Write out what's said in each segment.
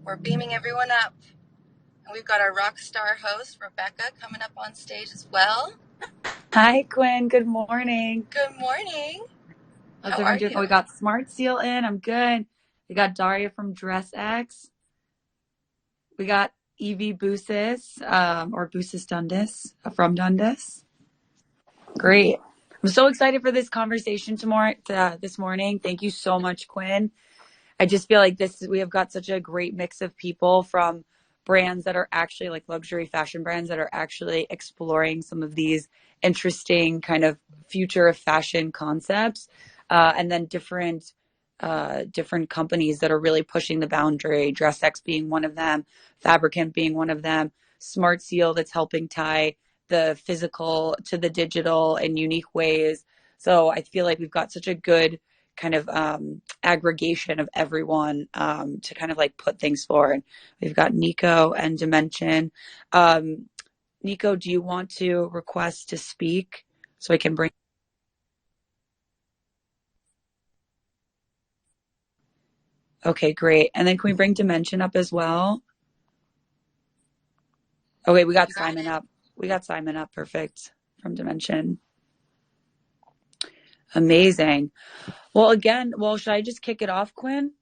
We're beaming everyone up. And we've got our rock star host, Rebecca, coming up on stage as well. Hi, Quinn. Good morning. Good morning. How's everyone doing? Oh, we got SmartSeal in. I'm good. We got Daria from DressX. We got Evie Busis, or Busis Dundas from Dundas. Great. I'm so excited for this conversation this morning. Thank you so much, Quinn. I just feel like we have got such a great mix of people from brands that are actually like luxury fashion brands that are actually exploring some of these interesting kind of future of fashion concepts, and then different companies that are really pushing the boundary. DressX being one of them, Fabricant being one of them, SmartSeal that's helping tie the physical to the digital in unique ways. So I feel like we've got such a good kind of aggregation of everyone to kind of like put things forward. We've got Nico and Dimension. Nico, do you want to request to speak so I can bring? Okay, great. And then can we bring Dimension up as well? Okay, we got Simon up. We got Simon up. Perfect. From Dimension. Amazing. Well, should I just kick it off, Quinn?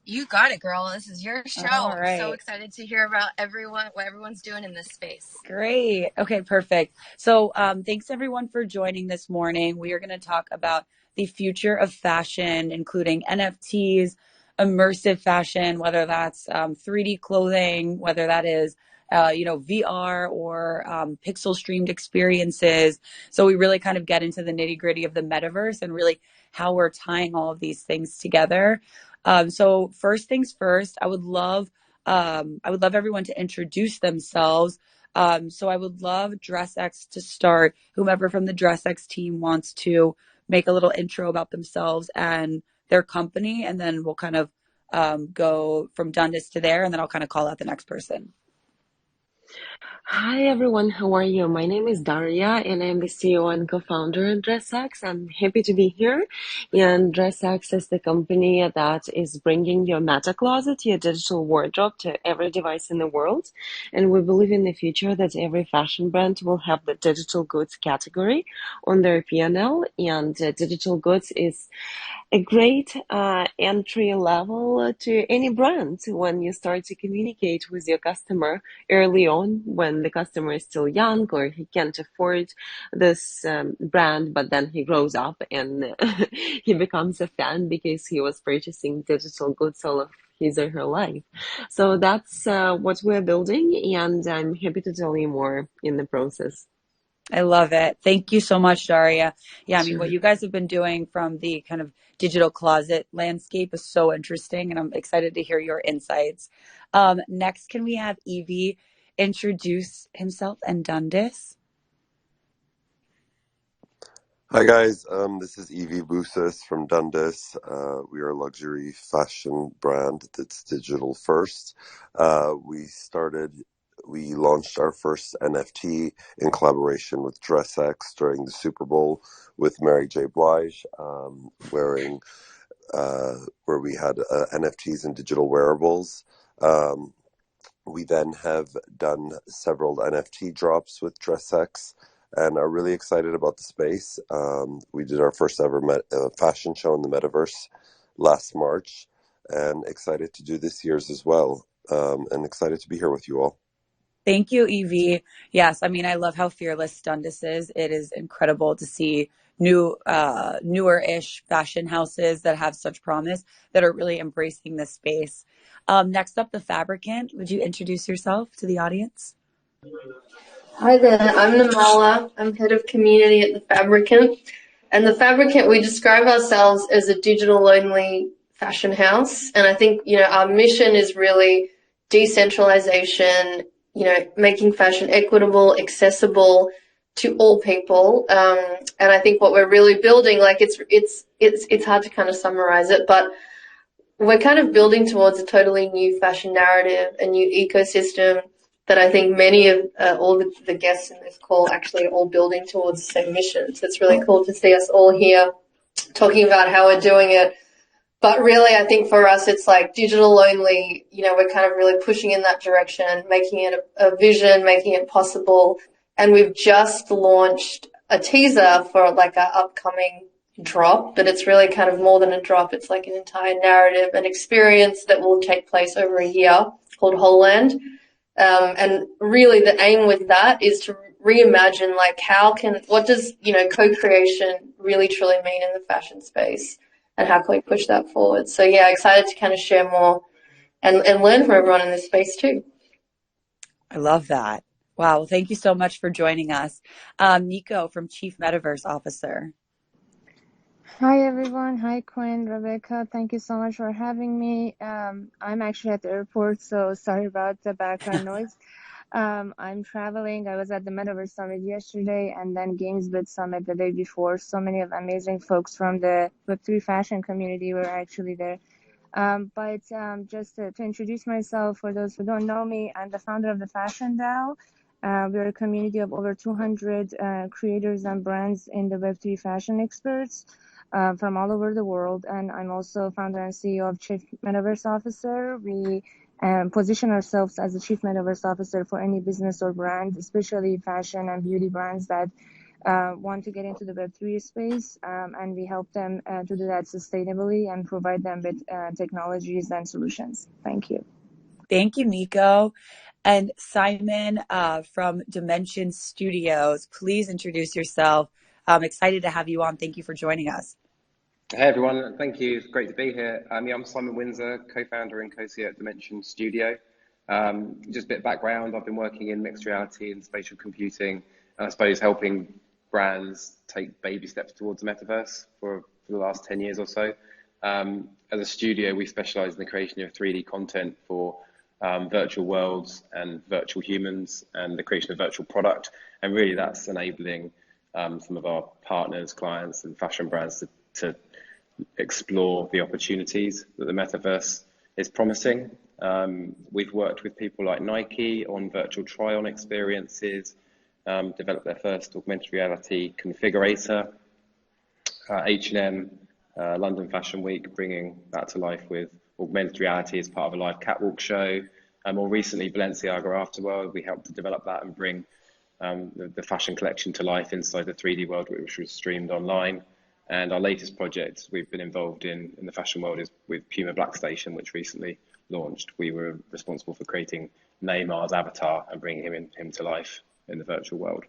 You got it, girl. This is your show. All right. I'm so excited to hear about what everyone's doing in this space. Great. Okay, perfect. So thanks everyone for joining this morning. We are going to talk about the future of fashion, including NFTs, immersive fashion, whether that's 3D clothing, whether that is VR or pixel streamed experiences. So we really kind of get into the nitty gritty of the metaverse and really how we're tying all of these things together. So first things first, I would love everyone to introduce themselves. So I would love DressX to start. Whomever from the DressX team wants to make a little intro about themselves and their company, and then we'll kind of go from Dundas to there, and then I'll kind of call out the next person. Hi everyone, how are you? My name is Daria and I'm the CEO and co-founder of DressX. I'm happy to be here. And DressX is the company that is bringing your meta closet, your digital wardrobe to every device in the world. And we believe in the future that every fashion brand will have the digital goods category on their P&L. And digital goods is a great entry level to any brand when you start to communicate with your customer early on when the customer is still young or he can't afford this brand, but then he grows up and he becomes a fan because he was purchasing digital goods all of his or her life. So that's what we're building, and I'm happy to tell you more in the process. I love it. Thank you so much, Daria. Yeah, I mean, what you guys have been doing from the kind of digital closet landscape is so interesting, and I'm excited to hear your insights. Next, can we have Evie introduce himself and Dundas? Hi guys, this is Evie Busis from Dundas. We are a luxury fashion brand that's digital first. We launched our first NFT in collaboration with DressX during the Super Bowl with Mary J. Blige, where we had NFTs and digital wearables. We then have done several NFT drops with DressX and are really excited about the space. We did our first ever fashion show in the Metaverse last March, and excited to do this year's as well, and excited to be here with you all. Thank you, Evie. Yes, I mean, I love how fearless Dundas is. It is incredible to see newer-ish fashion houses that have such promise that are really embracing this space. Next up, the Fabricant. Would you introduce yourself to the audience? Hi there, I'm Namala. I'm head of community at the Fabricant. And the Fabricant, we describe ourselves as a digital-only fashion house. And I think, our mission is really decentralization, making fashion equitable, accessible to all people. And I think what we're really building, it's hard to kind of summarize it, but we're kind of building towards a totally new fashion narrative, a new ecosystem that I think many of all the guests in this call actually are all building towards the same mission. So it's really cool to see us all here talking about how we're doing it But really, I think for us, it's like digital only, we're kind of really pushing in that direction, making it a vision, making it possible. And we've just launched a teaser for like our upcoming drop, but it's really kind of more than a drop. It's like an entire narrative, an experience that will take place over a year called Whole Land. And really the aim with that is to reimagine like what does, co-creation really truly mean in the fashion space, and how can we push that forward? So yeah, excited to kind of share more and learn from everyone in this space too. I love that. Wow. Well, thank you so much for joining us. Nico from Chief Metaverse Officer. Hi, everyone. Hi, Quinn, Rebecca. Thank you so much for having me. I'm actually at the airport, so sorry about the background noise. I'm traveling. I was at the Metaverse Summit yesterday and then GamesBit Summit the day before. So many of amazing folks from the Web3 fashion community were actually there. But just to introduce myself, for those who don't know me, I'm the founder of the Fashion DAO. We're a community of over 200 creators and brands in the Web3 fashion experts from all over the world. And I'm also founder and CEO of Chief Metaverse Officer. We position ourselves as a Chief Metaverse Officer for any business or brand, especially fashion and beauty brands that want to get into the Web3 space, and we help them to do that sustainably and provide them with technologies and solutions. Thank you. Thank you, Nico. And Simon from Dimension Studios, please introduce yourself. I'm excited to have you on. Thank you for joining us. Hey everyone, thank you. It's great to be here. I'm Simon Windsor, co-founder and co-CEO at Dimension Studio. Just a bit of background, I've been working in mixed reality and spatial computing, and I suppose helping brands take baby steps towards the metaverse for the last 10 years or so. As a studio, we specialize in the creation of 3D content for virtual worlds and virtual humans and the creation of virtual product. And really that's enabling some of our partners, clients and fashion brands to explore the opportunities that the metaverse is promising. We've worked with people like Nike on virtual try-on experiences, developed their first augmented reality configurator, H&M, London Fashion Week, bringing that to life with augmented reality as part of a live catwalk show. More recently, Balenciaga Afterworld, we helped to develop that and bring the fashion collection to life inside the 3D world, which was streamed online. And our latest project we've been involved in the fashion world is with Puma Black Station, which recently launched. We were responsible for creating Neymar's avatar and bringing him to life in the virtual world.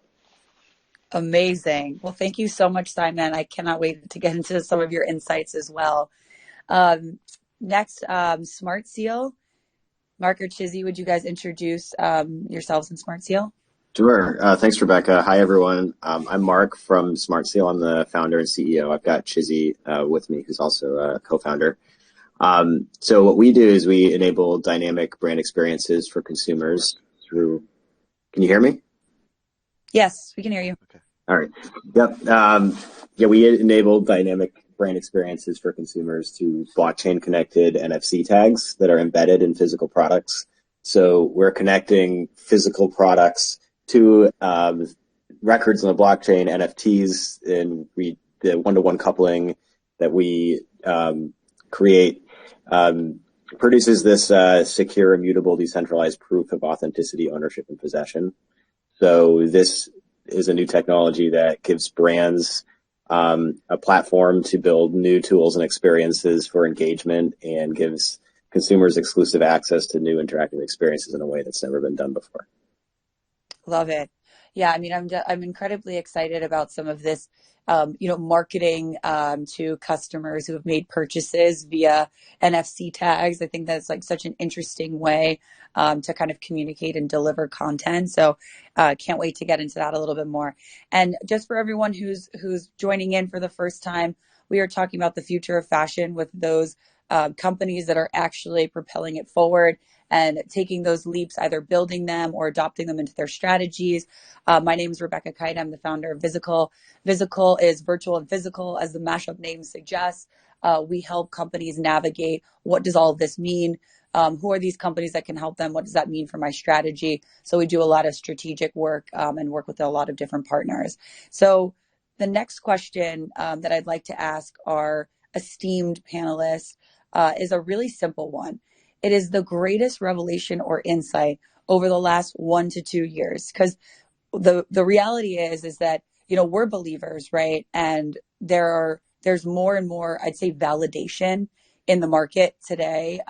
Amazing. Well, thank you so much, Simon. I cannot wait to get into some of your insights as well. Next, SmartSeal. Mark or Chizzy, would you guys introduce yourselves in SmartSeal? Sure. Thanks, Rebecca. Hi, everyone. I'm Mark from SmartSeal. I'm the founder and CEO. I've got Chizzy with me, who's also a co-founder. So what we do is we enable dynamic brand experiences for consumers through... Can you hear me? Yes, we can hear you. Okay. All right. Yep. We enable dynamic brand experiences for consumers through blockchain-connected NFC tags that are embedded in physical products. So we're connecting physical products to records on the blockchain, NFTs, and the one-to-one coupling that we create produces this secure, immutable, decentralized proof of authenticity, ownership, and possession. So this is a new technology that gives brands a platform to build new tools and experiences for engagement and gives consumers exclusive access to new interactive experiences in a way that's never been done before. Love it. Yeah, I mean, I'm incredibly excited about some of this, marketing to customers who have made purchases via NFC tags. I think that's like such an interesting way to kind of communicate and deliver content. So can't wait to get into that a little bit more. And just for everyone who's joining in for the first time, we are talking about the future of fashion with those companies that are actually propelling it forward and taking those leaps, either building them or adopting them into their strategies. My name is Rebecca Kite. I'm the founder of Vysical. Vysical is virtual and physical, as the mashup name suggests. We help companies navigate what does all of this mean? Who are these companies that can help them? What does that mean for my strategy? So we do a lot of strategic work and work with a lot of different partners. So the next question that I'd like to ask our esteemed panelists is a really simple one. It is the greatest revelation or insight over the last 1 to 2 years. Because the reality is that, you know, we're believers, right? And there's more and more, I'd say, validation in the market today,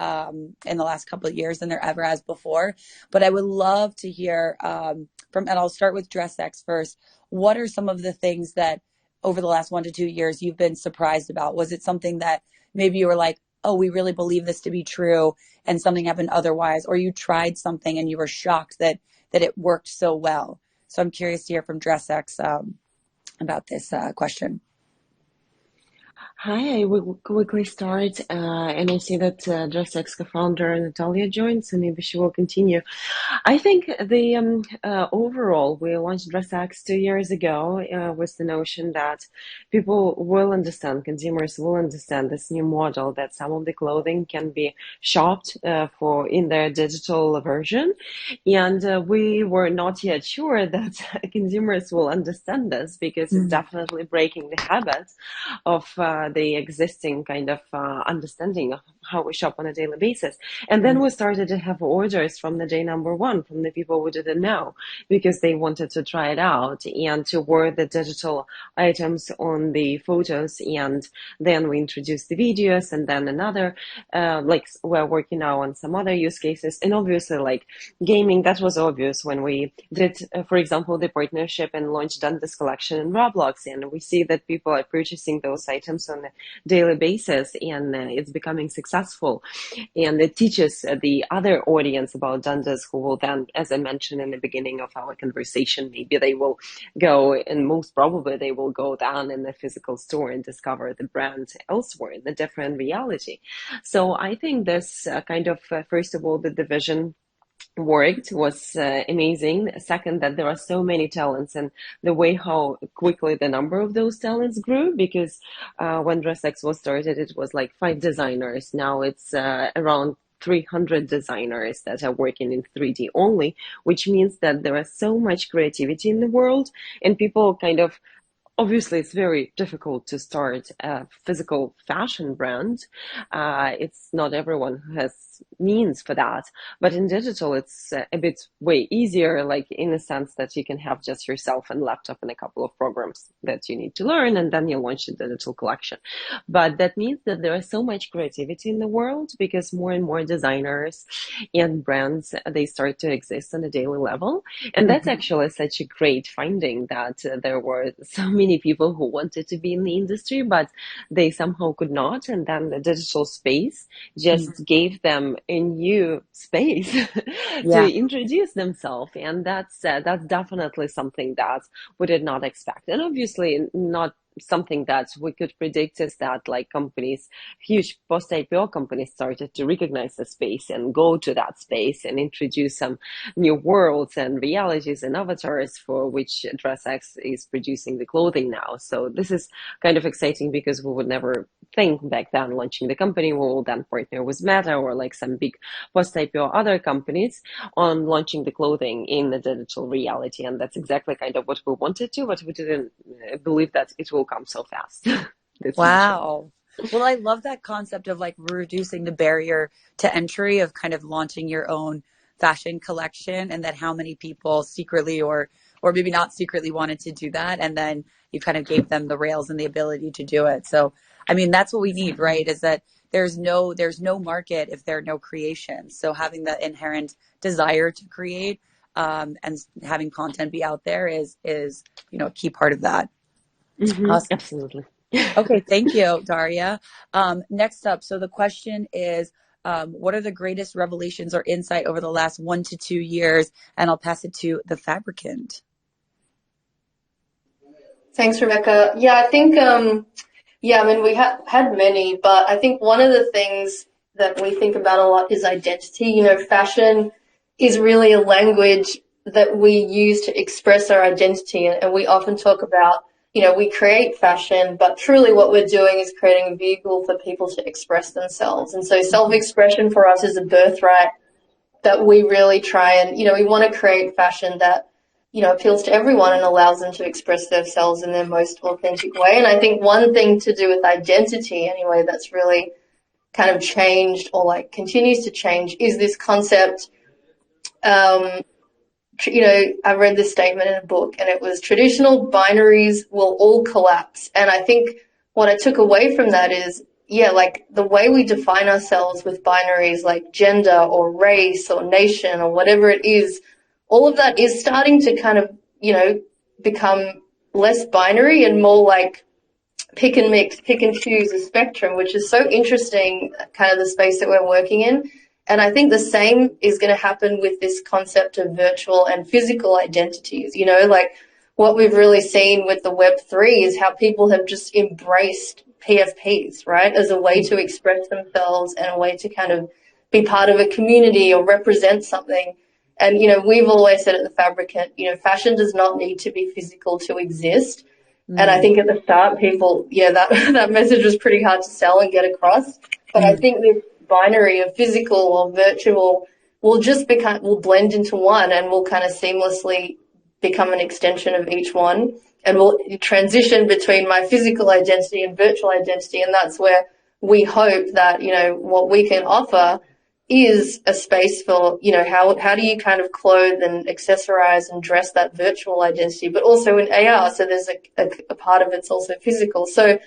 in the last couple of years than there ever has before. But I would love to hear and I'll start with DressX first. What are some of the things that over the last 1 to 2 years you've been surprised about? Was it something that maybe you were like, oh, we really believe this to be true, and something happened otherwise, or you tried something and you were shocked that it worked so well? So I'm curious to hear from DressX about this question. Hi, I will quickly start, and I see that DressX co-founder Natalia joined, so maybe she will continue. I think the overall, we launched DressX 2 years ago with the notion that people will understand, consumers will understand this new model, that some of the clothing can be shopped for in their digital version, and we were not yet sure that consumers will understand this, because it's definitely breaking the habit of the existing kind of understanding of how we shop on a daily basis. And then we started to have orders from the day number one from the people who didn't know, because they wanted to try it out and to wear the digital items on the photos. And then we introduced the videos, and then another, like we're working now on some other use cases. And obviously, like gaming, that was obvious when we did, for example, the partnership and launched Dundas collection in Roblox. And we see that people are purchasing those items on a daily basis, and it's becoming successful. And it teaches the other audience about Dundas, who will then, as I mentioned in the beginning of our conversation, maybe they will go, and most probably they will go down in the physical store and discover the brand elsewhere in a different reality. So I think this kind of, first of all, the division worked was amazing. Second, that there are so many talents, and the way how quickly the number of those talents grew, because when DressX was started, it was like 5 designers. Now it's around 300 designers that are working in 3D only, which means that there is so much creativity in the world, and people kind of, obviously, it's very difficult to start a physical fashion brand. It's not everyone who has means for that. But in digital, it's a bit way easier, like in the sense that you can have just yourself and laptop and a couple of programs that you need to learn, and then you launch the digital collection. But that means that there is so much creativity in the world, because more and more designers and brands, they start to exist on a daily level. And that's actually such a great finding, that there were so many people who wanted to be in the industry, but they somehow could not. And then the digital space just gave them a new space to introduce themselves. And that's definitely something that we did not expect. And obviously not something that we could predict is that, like, companies, huge post-IPO companies, started to recognize the space and go to that space and introduce some new worlds and realities and avatars for which DressX is producing the clothing now. So this is kind of exciting, because we would never think back then, launching the company, we will then partner with Meta or like some big post-IPO other companies on launching the clothing in the digital reality. And that's exactly kind of what we wanted to, but we didn't believe that it will come so fast. Wow. Well, I love that concept of like reducing the barrier to entry, of kind of launching your own fashion collection, and that how many people secretly or maybe not secretly wanted to do that. And then you kind of gave them the rails and the ability to do it. So, I mean, that's what we need, right? Is that there's no market if there are no creations. So having the inherent desire to create and having content be out there is, you know, a key part of that. Awesome. Absolutely. Okay, thank you, Daria. Next up, so the question is, what are the greatest revelations or insight over the last 1 to 2 years? And I'll pass it to the Fabricant. Thanks, Rebecca. Yeah, I think, I mean, we had many, but I think one of the things that we think about a lot is identity. You know, fashion is really a language that we use to express our identity, and we often talk about, you know, we create fashion, but truly what we're doing is creating a vehicle for people to express themselves. And so self-expression for us is a birthright that we really try and, you know, we want to create fashion that appeals to everyone and allows them to express themselves in their most authentic way. And I think one thing to do with identity anyway that's really kind of changed or like continues to change is this concept. I read this statement in a book and it was traditional binaries will all collapse. And I think what I took away from that is, like the way we define ourselves with binaries like gender or race or nation or whatever it is, all of that is starting to kind of, become less binary and more like pick and mix, pick and choose a spectrum, which is so interesting, kind of the space that we're working in. And I think the same is going to happen with this concept of virtual and physical identities. Like what we've really seen with the Web3 is how people have just embraced PFPs, right, as a way to express themselves and a way to kind of be part of a community or represent something. And, we've always said at the Fabricant, fashion does not need to be physical to exist. And I think at the start, people, that message was pretty hard to sell and get across. But I think this binary of physical or virtual will blend into one and will kind of seamlessly become an extension of each one. And we'll transition between my physical identity and virtual identity. And that's where we hope that, what we can offer is a space for, how do you kind of clothe and accessorize and dress that virtual identity, but also in AR. So there's a part of it's also physical. So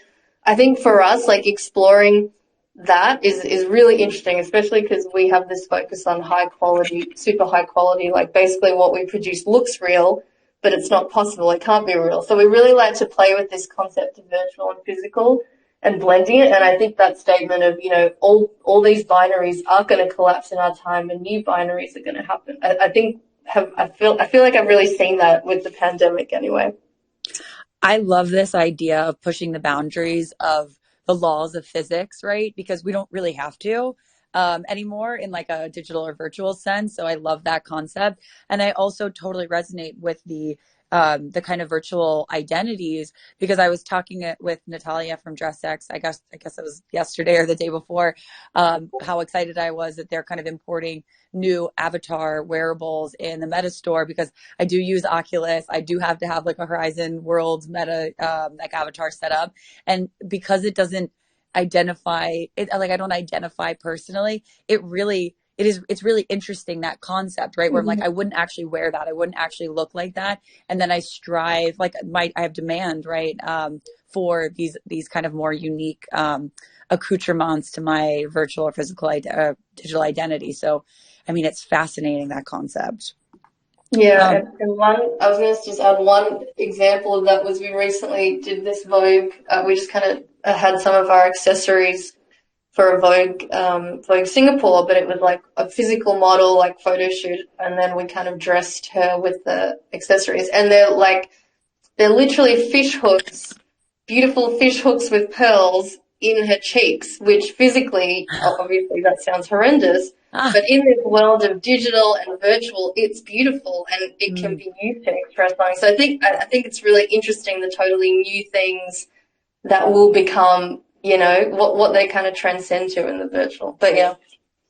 I think for us, like exploring that is really interesting, especially because we have this focus on high quality, super high quality, like basically what we produce looks real, but it's not possible. It can't be real. So we really like to play with this concept of virtual and physical and blending it. And I think that statement of, all these binaries are going to collapse in our time and new binaries are going to happen. I feel like I've really seen that with the pandemic anyway. I love this idea of pushing the boundaries of the laws of physics, right? Because we don't really have to anymore in like a digital or virtual sense. So I love that concept. And I also totally resonate with the kind of virtual identities, because I was talking with Natalia from DressX, I guess it was yesterday or the day before, how excited I was that they're kind of importing new avatar wearables in the Meta store, because I do use Oculus. I do have to have like a Horizon Worlds Meta like avatar set up. And because it doesn't identify it, like I don't identify personally, it's really interesting, that concept, right? Where I'm like, I wouldn't actually wear that. I wouldn't actually look like that. And then I strive, like I have demand, right? For these kind of more unique, accoutrements to my virtual or physical, digital identity. So, I mean, it's fascinating, that concept. Yeah. And I was going to just add one example of that was we recently did this Vogue. We just kind of had some of our accessories for a Vogue Singapore, but it was like a physical model, like photo shoot. And then we kind of dressed her with the accessories, and they're literally fish hooks, beautiful fish hooks with pearls in her cheeks, which physically, obviously that sounds horrendous, but in this world of digital and virtual, it's beautiful and it can be used to express something. So I think it's really interesting, the totally new things that will become, what they kind of transcend to in the virtual. But yeah.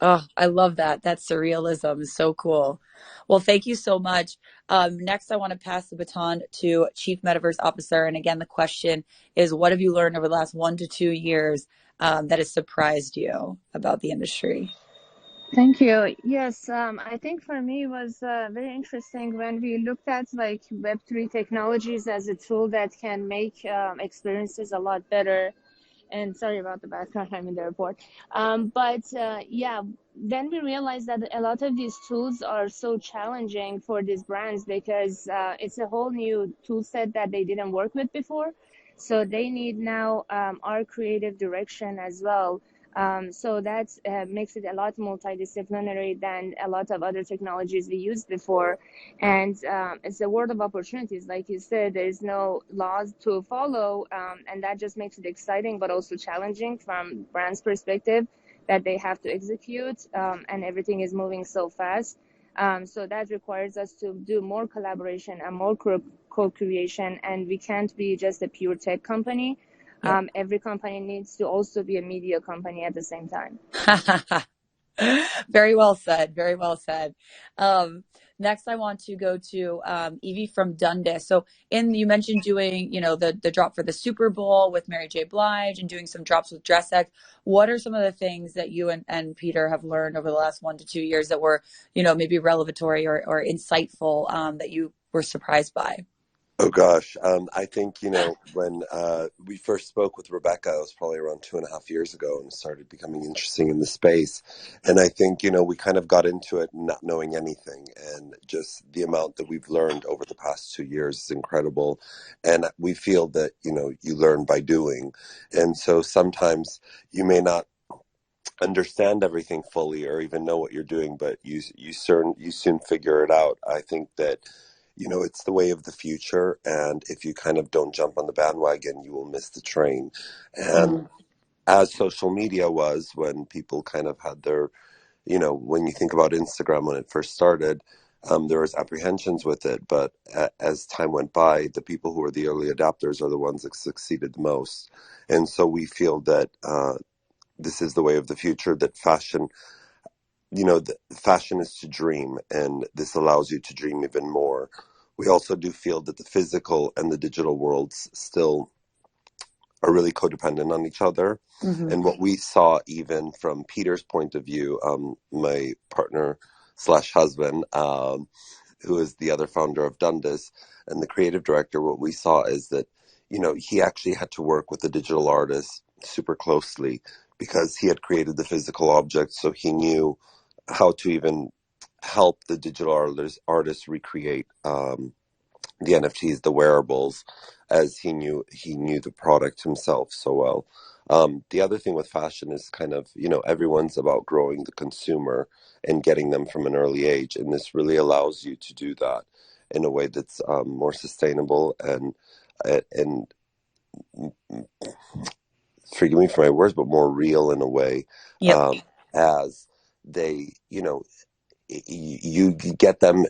Oh, I love that. That surrealism is so cool. Well, thank you so much. Next, I want to pass the baton to Chief Metaverse Officer. And again, the question is, what have you learned over the last 1 to 2 years that has surprised you about the industry? Thank you. Yes, I think for me it was very interesting when we looked at like Web3 technologies as a tool that can make experiences a lot better. And sorry about the background, I'm in the airport. Then we realized that a lot of these tools are so challenging for these brands because it's a whole new tool set that they didn't work with before. So they need now our creative direction as well. So that makes it a lot multidisciplinary than a lot of other technologies we used before. And it's a world of opportunities. Like you said, there's no laws to follow, and that just makes it exciting, but also challenging from brands' perspective that they have to execute, and everything is moving so fast. So that requires us to do more collaboration and more co-creation, and we can't be just a pure tech company. Every company needs to also be a media company at the same time. Very well said. Very well said. next I want to go to Evie from Dundas. So you mentioned doing, the drop for the Super Bowl with Mary J. Blige and doing some drops with DressX. What are some of the things that you and Peter have learned over the last 1 to 2 years that were, maybe revelatory or insightful that you were surprised by? Oh gosh, I think, when we first spoke with Rebecca, it was probably around 2.5 years ago, and started becoming interesting in the space. And I think, we kind of got into it not knowing anything, and just the amount that we've learned over the past 2 years is incredible. And we feel that, you learn by doing. And so sometimes you may not understand everything fully or even know what you're doing, but you soon figure it out. I think that it's the way of the future, and if you kind of don't jump on the bandwagon, you will miss the train. And as social media was, when people kind of had their, when you think about Instagram when it first started, there was apprehensions with it, but as time went by, the people who were the early adopters are the ones that succeeded the most. And so we feel that this is the way of the future, that fashion, fashion is to dream, and this allows you to dream even more. We also do feel that the physical and the digital worlds still are really codependent on each other. Mm-hmm. And what we saw, even from Peter's point of view, my partner / husband, who is the other founder of Dundas and the creative director, what we saw is that, he actually had to work with the digital artist super closely, because he had created the physical object, so he knew how to even help the digital artists recreate the NFTs, the wearables, as he knew the product himself so well. The other thing with fashion is kind of, everyone's about growing the consumer and getting them from an early age, and this really allows you to do that in a way that's more sustainable and forgive me for my words, but more real in a way. Yep. As they, you get them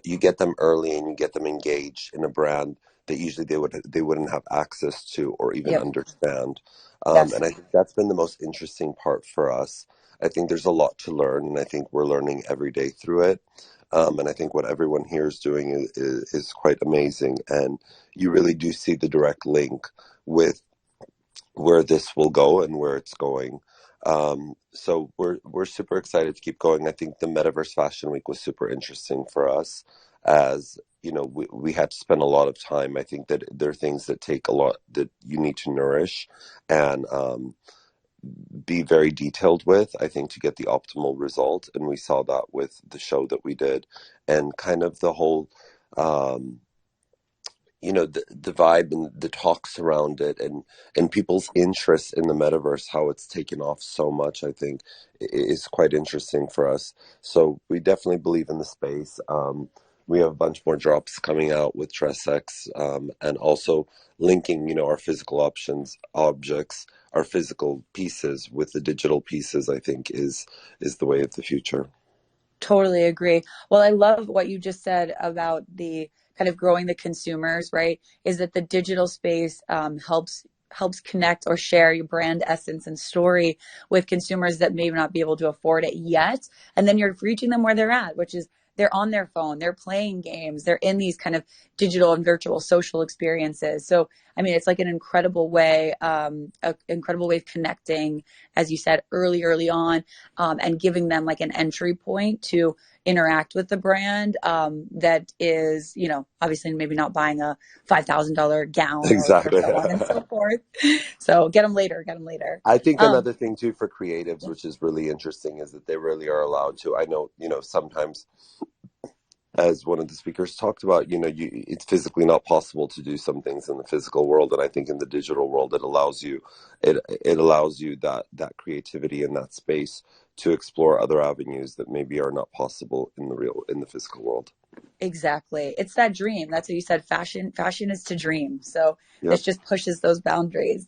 early, and you get them engaged in a brand that usually they wouldn't have access to or even understand. Yes. And I think that's been the most interesting part for us. I think there's a lot to learn, and I think we're learning every day through it. And I think what everyone here is doing is quite amazing, and you really do see the direct link with where this will go and where it's going. So we're super excited to keep going. I think the Metaverse Fashion Week was super interesting for us, as we had to spend a lot of time. I think that there are things that take a lot, that you need to nourish and be very detailed with, I think, to get the optimal result. And we saw that with the show that we did, and kind of the whole the vibe and the talks around it, and people's interest in the metaverse, how it's taken off so much, I think is quite interesting for us. So we definitely believe in the space. We have a bunch more drops coming out with DressX, and also linking, our physical objects, our physical pieces with the digital pieces, I think is the way of the future. Totally agree. Well, I love what you just said about the kind of growing the consumers, right? Is that the digital space helps connect or share your brand essence and story with consumers that may not be able to afford it yet. And then you're reaching them where they're at, which is they're on their phone, they're playing games, they're in these kind of digital and virtual social experiences. So, I mean, it's like an incredible way of connecting, as you said, early on, and giving them like an entry point to interact with the brand, that is, obviously maybe not buying a $5,000 gown, exactly, or so on and so forth. So get them later. I think another thing too for creatives, which is really interesting, is that they really are allowed to. I know, sometimes, as one of the speakers talked about, it's physically not possible to do some things in the physical world, and I think in the digital world, it allows you that creativity in that space to explore other avenues that maybe are not possible in the physical world. Exactly. It's that dream. That's what you said. Fashion is to dream. So This just pushes those boundaries.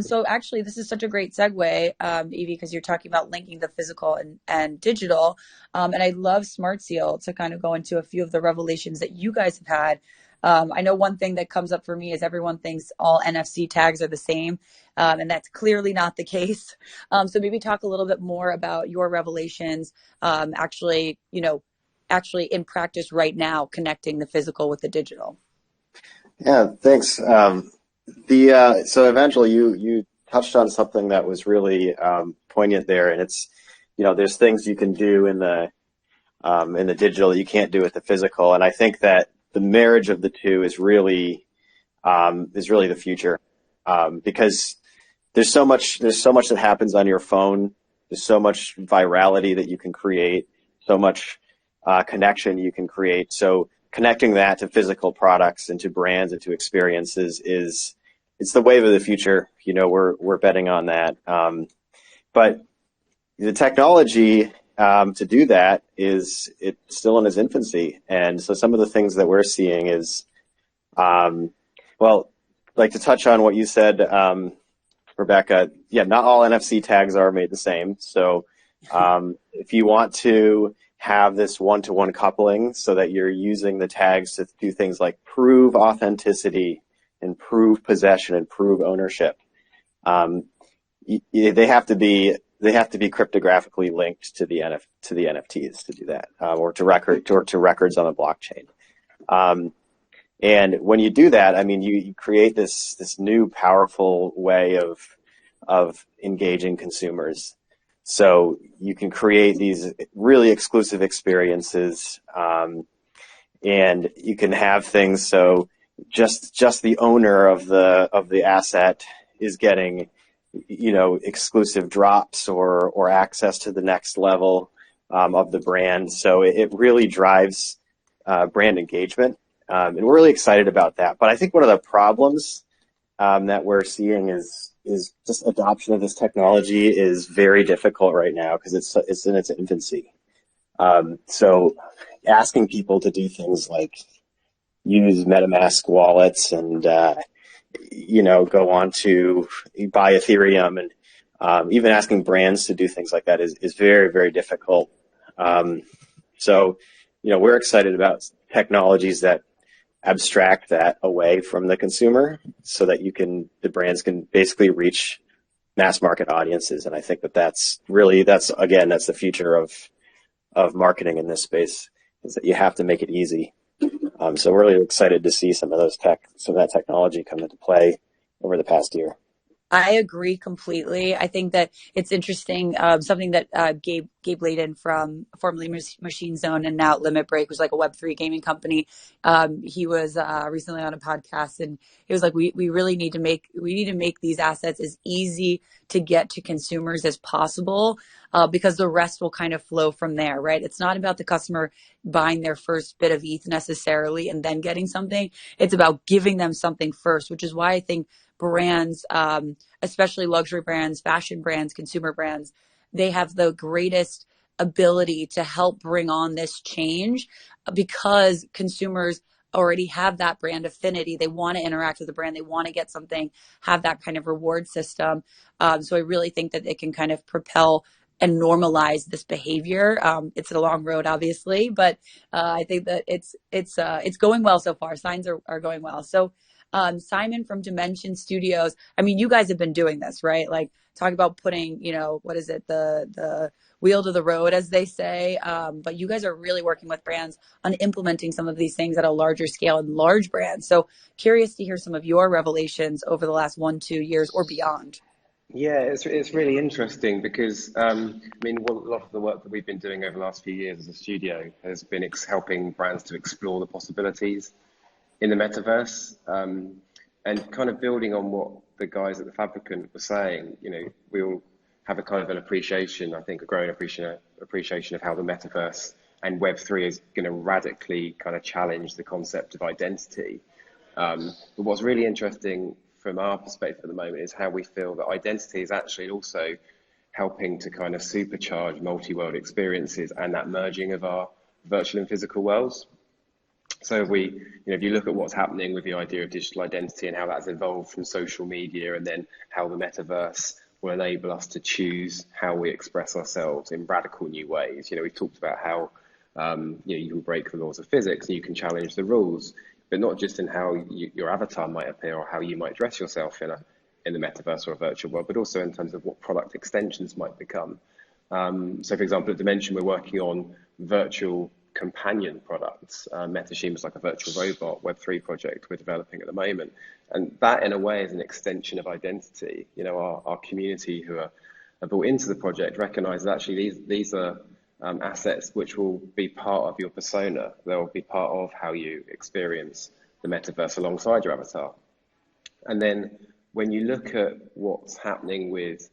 So actually, this is such a great segue, Evie, because you're talking about linking the physical and digital. And I love SmartSeal to kind of go into a few of the revelations that you guys have had. I know one thing that comes up for me is everyone thinks all NFC tags are the same, and that's clearly not the case. So maybe talk a little bit more about your revelations, actually, actually in practice right now connecting the physical with the digital? Yeah, thanks. So Evangel, you touched on something that was really poignant there, and it's, there's things you can do in the digital that you can't do with the physical, and I think that the marriage of the two is really the future, because there's so much that happens on your phone. There's so much virality that you can create, so much connection you can create. So connecting that to physical products and to brands and to experiences it's the wave of the future. We're betting on that. But the technology to do that it's still in its infancy. And so some of the things that we're seeing is, like to touch on what you said, Rebecca, not all NFC tags are made the same. So if you want to have this one-to-one coupling so that you're using the tags to do things like prove authenticity and prove possession and prove ownership, they have to be cryptographically linked to the NFTs to do that, or to records on the blockchain. And when you do that, I mean, you create this new powerful way of engaging consumers. So you can create these really exclusive experiences, and you can have things so just the owner of the asset is getting, exclusive drops or access to the next level of the brand. So it really drives brand engagement, and we're really excited about that. But I think one of the problems that we're seeing is just adoption of this technology is very difficult right now because it's in its infancy. So asking people to do things like use MetaMask wallets and go on to buy Ethereum, and even asking brands to do things like that is very, very difficult. So we're excited about technologies that abstract that away from the consumer so that the brands can basically reach mass market audiences. And I think that's the future of marketing in this space, is that you have to make it easy. So we're really excited to see some of that technology come into play over the past year. I agree completely. I think that it's interesting. Something that Gabe Layden from formerly Machine Zone and now Limit Break, was like a Web3 gaming company. He was recently on a podcast, and he was like, we really need to make these assets as easy to get to consumers as possible, because the rest will kind of flow from there, right? It's not about the customer buying their first bit of ETH necessarily and then getting something. It's about giving them something first, which is why I think brands, especially luxury brands, fashion brands, consumer brands, they have the greatest ability to help bring on this change, because consumers already have that brand affinity. They want to interact with the brand. They want to get something, have that kind of reward system. So I really think that it can kind of propel and normalize this behavior. It's a long road, obviously, but I think that it's going well so far. Signs are going well. So Simon from Dimension Studios, I mean, you guys have been doing this, right? Like, talk about putting, what is it, the wheel to the road, as they say. But you guys are really working with brands on implementing some of these things at a larger scale in large brands. So curious to hear some of your revelations over the last 1-2 years or beyond. Yeah, it's really interesting because, a lot of the work that we've been doing over the last few years as a studio has been helping brands to explore the possibilities in the metaverse, and kind of building on what the guys at the Fabricant were saying. We all have a kind of an appreciation, I think, a growing appreciation of how the metaverse and Web3 is going to radically kind of challenge the concept of identity. But what's really interesting from our perspective at the moment is how we feel that identity is actually also helping to kind of supercharge multi-world experiences and that merging of our virtual and physical worlds. So if you look at what's happening with the idea of digital identity and how that's evolved from social media, and then how the metaverse will enable us to choose how we express ourselves in radical new ways. We've talked about how you can break the laws of physics and you can challenge the rules, but not just in how your avatar might appear or how you might dress yourself in the metaverse or a virtual world, but also in terms of what product extensions might become. So, for example, at Dimension, we're working on virtual companion products. Metashima is like a virtual robot Web3 project we're developing at the moment. And that in a way is an extension of identity. You know, our community who are brought into the project recognize that actually these are assets which will be part of your persona. They'll be part of how you experience the metaverse alongside your avatar. And then when you look at what's happening with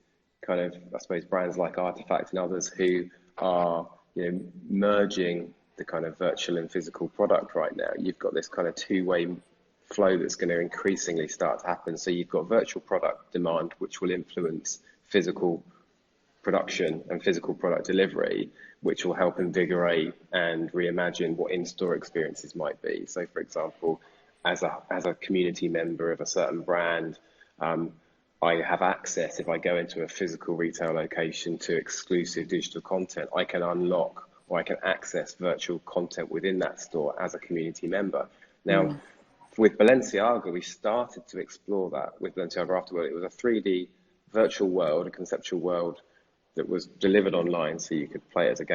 kind of, I suppose, brands like Artifact and others who are, you know, merging the kind of virtual and physical product right now, you've got this kind of two-way flow that's going to increasingly start to happen. So you've got virtual product demand, which will influence physical production and physical product delivery, which will help invigorate and reimagine what in-store experiences might be. So, for example, as a community member of a certain brand, I have access, if I go into a physical retail location, to exclusive digital content. I can unlock or I can access virtual content within that store as a community member. Now, with Balenciaga, we started to explore that with Balenciaga Afterworld. It was a 3D virtual world, a conceptual world that was delivered online, so you could play it as a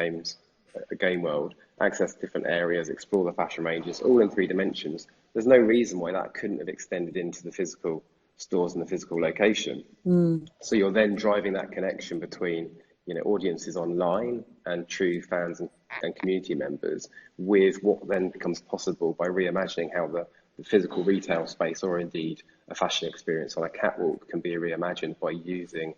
game world, access different areas, explore the fashion ranges, all in 3 dimensions. There's no reason why that couldn't have extended into the physical stores in the physical location. So you're then driving that connection between, you know, audiences online and true fans and community members with what then becomes possible by reimagining how the physical retail space, or indeed a fashion experience on a catwalk, can be reimagined by using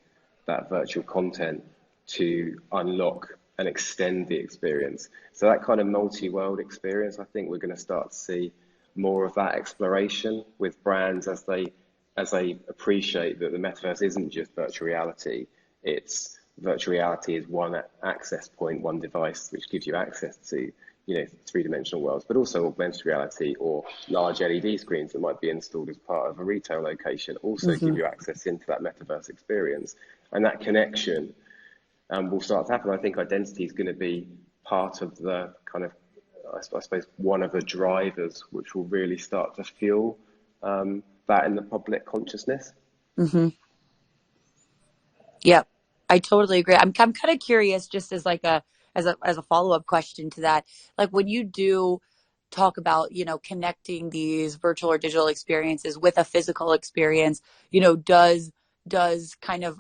that virtual content to unlock and extend the experience. So that kind of multi-world experience, I think we're going to start to see more of that exploration with brands as they appreciate that the metaverse isn't just virtual reality. It's virtual reality is one access point, one device which gives you access to, you know, 3-dimensional worlds, but also augmented reality or large LED screens that might be installed as part of a retail location also give you access into that metaverse experience. And that connection will start to happen. I think identity is going to be part of the kind of, I suppose, one of the drivers which will really start to fuel that in the public consciousness. Yeah, I totally agree. I'm kind of curious, just as like as a follow-up question to that, like when you do talk about, you know, connecting these virtual or digital experiences with a physical experience, you know, does kind of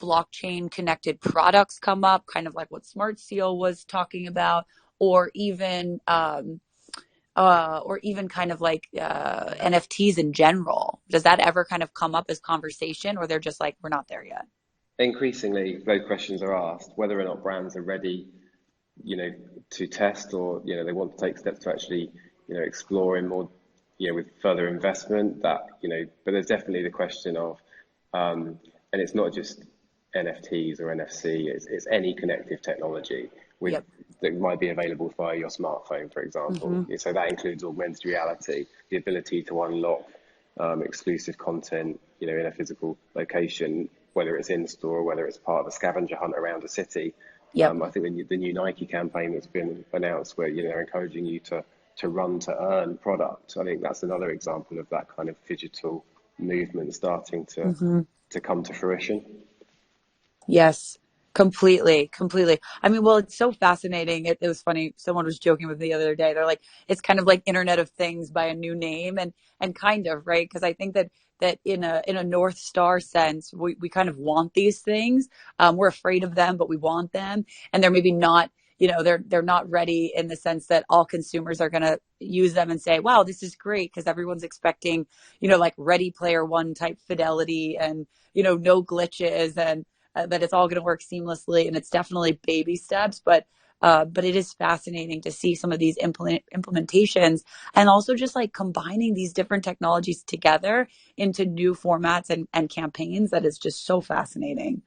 blockchain connected products come up, kind of like what SmartSeal was talking about, or even kind of like NFTs in general? Does that ever kind of come up as conversation, or they're just like, we're not there yet? Increasingly, those questions are asked, whether or not brands are ready, you know, to test, or, you know, they want to take steps to actually, you know, explore in more, you know, with further investment. That, you know, but there's definitely the question of, and it's not just NFTs or NFC, it's any connective technology with that might be available via your smartphone, for example. So that includes augmented reality, the ability to unlock exclusive content, you know, in a physical location, whether it's in store or whether it's part of a scavenger hunt around a city. I think the new Nike campaign that's been announced, where, you know, they're encouraging you to run to earn product. I think that's another example of that kind of digital movement starting to come to fruition. Yes, completely. I mean, well, it's so fascinating. It was funny. Someone was joking with me the other day. They're like, it's kind of like Internet of Things by a new name, and kind of, right? Because I think that in a North Star sense, we kind of want these things. We're afraid of them, but we want them, and they're maybe not. You know, they're not ready in the sense that all consumers are going to use them and say, wow, this is great, because everyone's expecting, you know, like Ready Player One type fidelity and, you know, no glitches, and that it's all going to work seamlessly. And it's definitely baby steps, but it is fascinating to see some of these implementations, and also just like combining these different technologies together into new formats and campaigns. That is just so fascinating.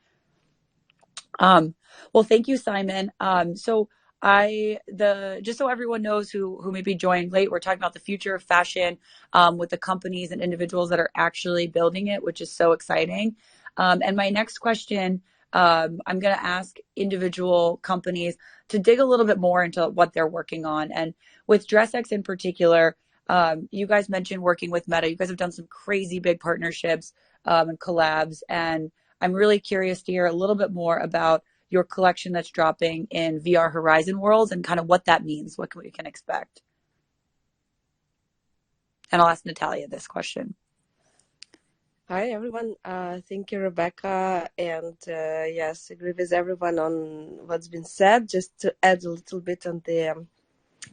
Well, thank you, Simon. So just so everyone knows who maybe joined late, we're talking about the future of fashion with the companies and individuals that are actually building it, which is so exciting. And my next question, I'm going to ask individual companies to dig a little bit more into what they're working on. And with DressX in particular, you guys mentioned working with Meta. You guys have done some crazy big partnerships and collabs. And I'm really curious to hear a little bit more about, your collection that's dropping in VR Horizon Worlds and kind of what that means, what we can expect. And I'll ask Natalia this question. Hi, everyone. Thank you, Rebecca. And yes, agree with everyone on what's been said. Just to add a little bit on the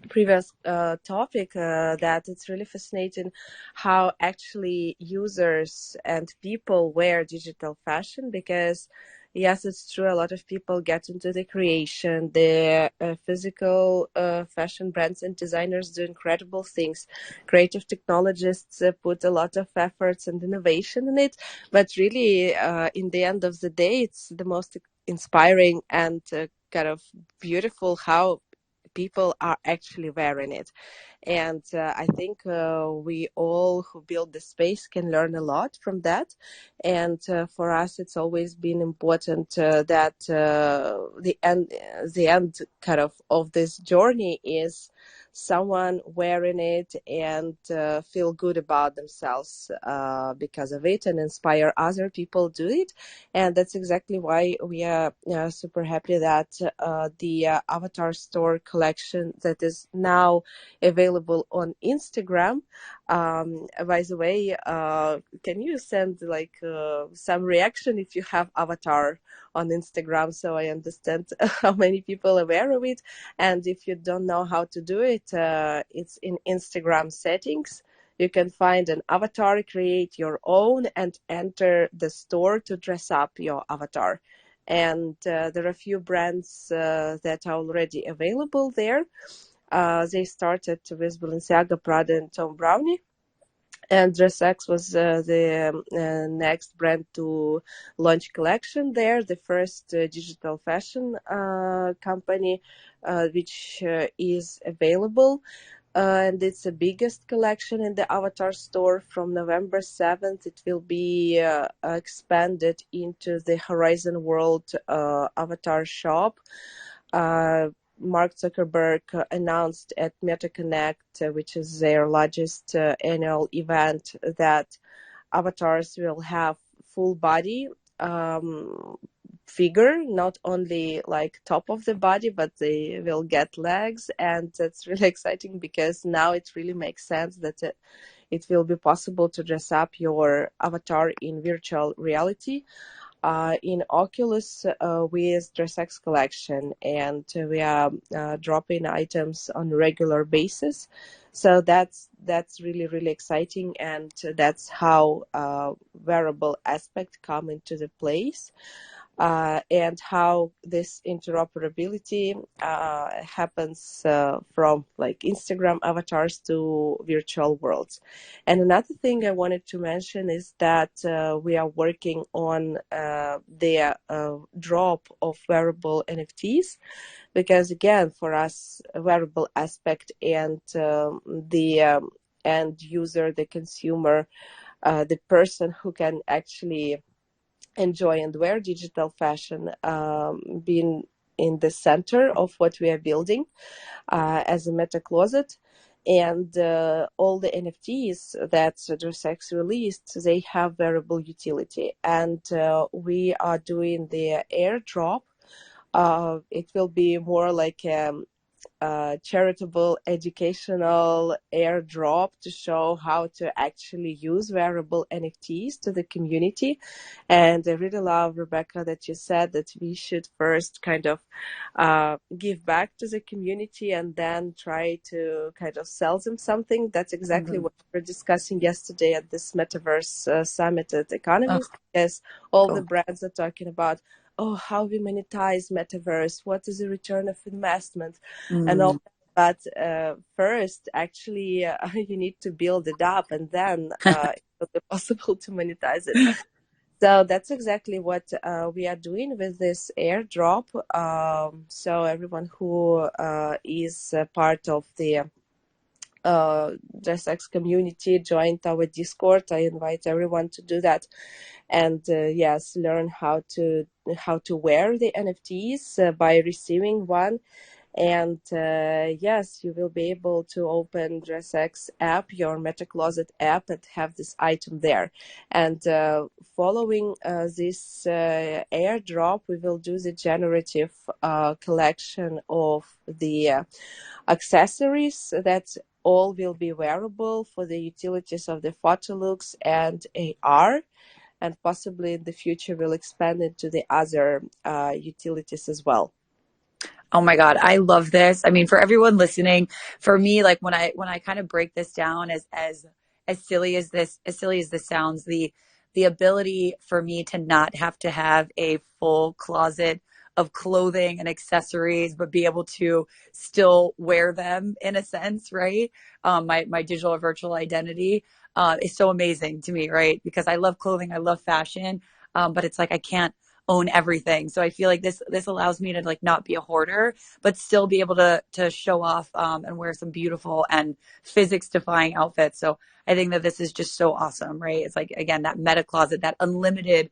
previous topic, that it's really fascinating how actually users and people wear digital fashion, because yes, it's true, a lot of people get into the creation, the physical fashion brands and designers do incredible things. Creative technologists put a lot of efforts and innovation in it, but really in the end of the day, it's the most inspiring and kind of beautiful how people are actually wearing it. And I think we all who build the space can learn a lot from that. And for us, it's always been important that the end kind of this journey is someone wearing it and feel good about themselves because of it, and inspire other people do it. And that's exactly why we are super happy that the Avatar Store collection that is now available on Instagram. By the way, can you send like some reaction if you have Avatar on Instagram, so I understand how many people are aware of it? And if you don't know how to do it, it's in Instagram settings. You can find an avatar, create your own, and enter the store to dress up your avatar. And there are a few brands that are already available there. They started with Balenciaga, Prada, and Tom Brownie. And DressX was the next brand to launch collection there, the first digital fashion company which is available. And it's the biggest collection in the Avatar store. From November 7th, it will be expanded into the Horizon World Avatar shop. Mark Zuckerberg announced at MetaConnect, which is their largest annual event, that avatars will have full body figure, not only like top of the body, but they will get legs. And that's really exciting because now it really makes sense that it will be possible to dress up your avatar in virtual reality. In Oculus with DressX collection, and we are dropping items on a regular basis. So that's really exciting, and that's how wearable aspect come into the place. And how this interoperability happens from like Instagram avatars to virtual worlds. And another thing I wanted to mention is that we are working on the drop of wearable NFTs, because again, for us, a wearable aspect and the end user, the consumer, the person who can actually enjoy and wear digital fashion being in the center of what we are building as a meta closet. And all the NFTs that DressX released, they have wearable utility. And we are doing the airdrop. It will be more like charitable educational airdrop to show how to actually use wearable NFTs to the community. And I really love, Rebecca, that you said that we should first kind of give back to the community and then try to kind of sell them something. That's exactly what we were discussing yesterday at this Metaverse Summit at Economist, because all the brands are talking about, oh, how we monetize Metaverse, what is the return of investment, and all that. But first, actually, you need to build it up, and then it will be possible to monetize it. So that's exactly what we are doing with this airdrop. So everyone who is part of the DressX community joined our Discord. I invite everyone to do that, and yes, learn how to wear the NFTs by receiving one. And yes, you will be able to open DressX app, your Meta Closet app, and have this item there. And following this airdrop, we will do the generative collection of the accessories that all will be wearable for the utilities of the photo looks and AR. And possibly in the future, we'll expand into the other utilities as well. Oh my God, I love this. I mean, for everyone listening, for me, like when I kind of break this down, as silly as this sounds, the ability for me to not have to have a full closet of clothing and accessories, but be able to still wear them in a sense, right? My digital or virtual identity is so amazing to me, right? Because I love clothing, I love fashion, but it's like I can't own everything. So I feel like this allows me to like not be a hoarder, but still be able to show off and wear some beautiful and physics defying outfits. So I think that this is just so awesome, right? It's like, again, that meta closet, that unlimited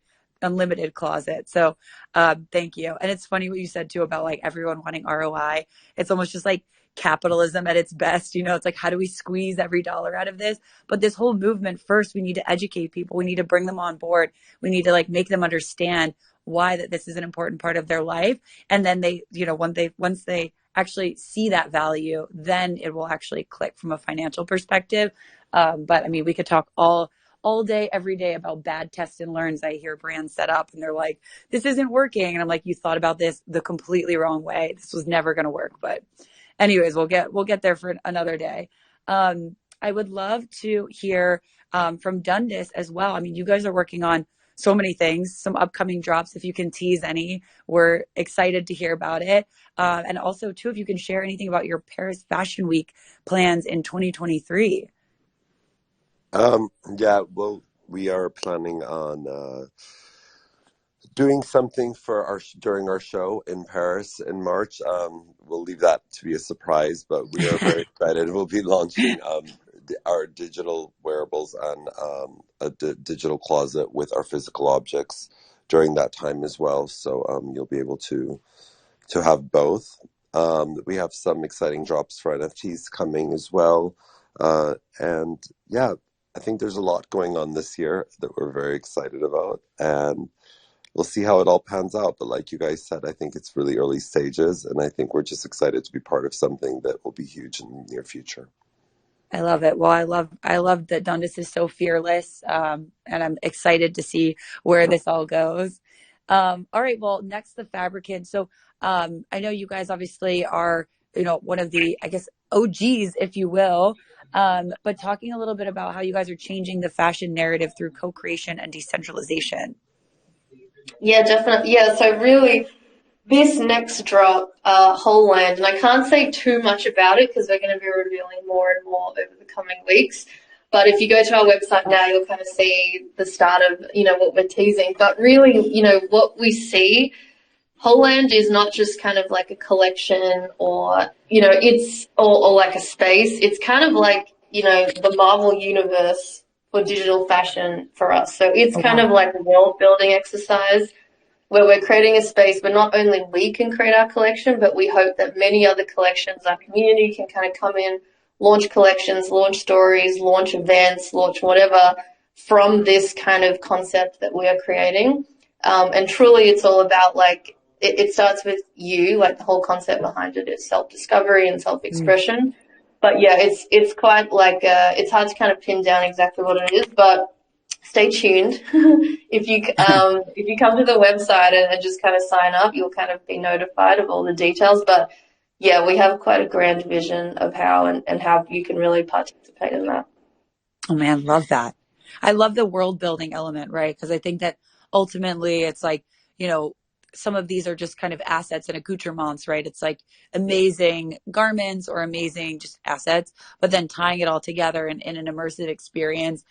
closet. So thank you. And it's funny what you said too about like everyone wanting ROI. It's almost just like capitalism at its best. You know, it's like, how do we squeeze every dollar out of this? But this whole movement, first, we need to educate people. We need to bring them on board. We need to like make them understand why that this is an important part of their life. And then they, you know, once they actually see that value, then it will actually click from a financial perspective. But I mean, we could talk all day, every day about bad tests and learns. I hear brands set up and they're like, this isn't working. And I'm like, you thought about this the completely wrong way. This was never going to work. But anyways, we'll get there for another day. I would love to hear from Dundas as well. I mean, you guys are working on so many things, some upcoming drops. If you can tease any, we're excited to hear about it. And also, too, if you can share anything about your Paris Fashion Week plans in 2023. Yeah, well, we are planning on doing something for during our show in Paris in March. We'll leave that to be a surprise, but we are very excited. We'll be launching our digital wearables and a digital closet with our physical objects during that time as well. So you'll be able to have both. We have some exciting drops for NFTs coming as well. And yeah, I think there's a lot going on this year that we're very excited about. And we'll see how it all pans out. But like you guys said, I think it's really early stages. And I think we're just excited to be part of something that will be huge in the near future. I love it. Well, I love that Dundas is so fearless. And I'm excited to see where this all goes. All right. Well, next, the Fabricant. So I know you guys obviously are, you know, one of the, I guess, OGs, if you will. But talking a little bit about how you guys are changing the fashion narrative through co-creation and decentralization. Yeah, definitely. Yeah, so really, this next drop, Wholeland, and I can't say too much about it because we're going to be revealing more and more over the coming weeks. But if you go to our website now, you'll kind of see the start of, you know, what we're teasing. But really, you know, what we see, Wholeland is not just kind of like a collection or, you know, or like a space. It's kind of like, you know, the Marvel universe for digital fashion for us. So it's kind of like a world building exercise where we're creating a space where not only we can create our collection, but we hope that many other collections, our community can kind of come in, launch collections, launch stories, launch events, launch whatever from this kind of concept that we are creating. And truly it's all about like, it starts with you, like the whole concept behind it is self-discovery and self-expression. But yeah, it's quite like, it's hard to kind of pin down exactly what it is, but stay tuned. If you come to the website and just kind of sign up, you'll kind of be notified of all the details. But yeah, we have quite a grand vision of how and how you can really participate in that. Oh man, love that. I love the world building element, right? Because I think that ultimately it's like, you know, some of these are just kind of assets and accoutrements, right? It's like amazing garments or amazing just assets, but then tying it all together in an immersive experience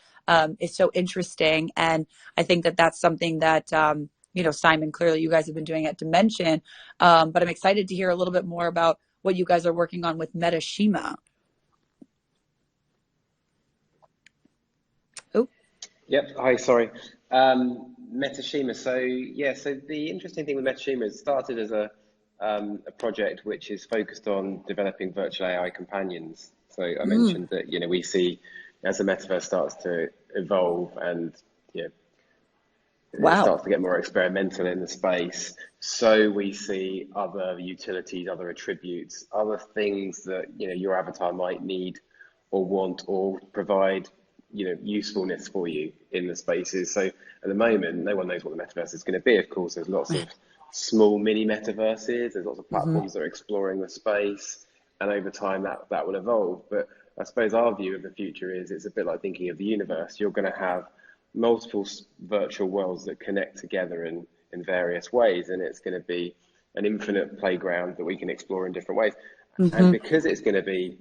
is so interesting. And I think that that's something that, you know, Simon, clearly you guys have been doing at Dimension, but I'm excited to hear a little bit more about what you guys are working on with Metashima. Oh. Yep. Hi, sorry. Metashima. So the interesting thing with Metashima is it started as a a project which is focused on developing virtual AI companions. So I mentioned that, we see as the metaverse starts to evolve and, it starts to get more experimental in the space. So we see other utilities, other attributes, other things that, your avatar might need or want or provide, usefulness for you in the spaces. So at the moment, no one knows what the metaverse is going to be. Of course, there's lots of small mini metaverses. There's lots of platforms that are exploring the space. And over time, that will evolve. But I suppose our view of the future is it's a bit like thinking of the universe. You're going to have multiple virtual worlds that connect together in various ways, and it's going to be an infinite playground that we can explore in different ways. And because it's going to be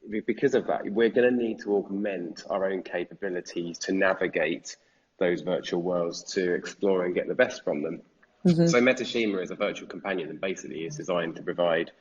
because of that, we're going to need to augment our own capabilities to navigate those virtual worlds, to explore and get the best from them. So Metashima is a virtual companion and basically is designed to provide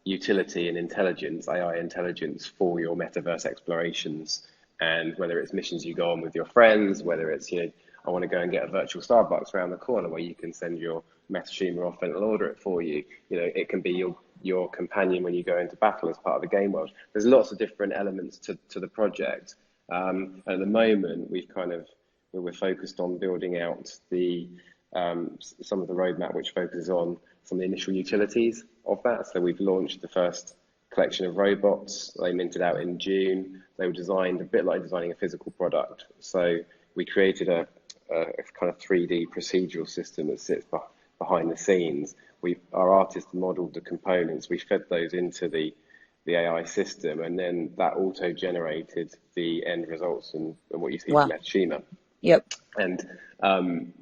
utility and intelligence, AI intelligence for your metaverse explorations. And whether it's missions you go on with your friends, whether it's, I want to go and get a virtual Starbucks around the corner where you can send your Metashima off and it'll order it for you. It can be your companion when you go into battle as part of the game world. There's lots of different elements to the project. At the moment, we're focused on building out some of the roadmap, which focuses on some of the initial utilities of that. So we've launched the first collection of robots. They minted out in June. They were designed a bit like designing a physical product. So we created a kind of 3D procedural system that sits behind the scenes. Our artist modeled the components. We fed those into the AI system, and then that auto-generated the end results and what you see from Metashima. Yep. And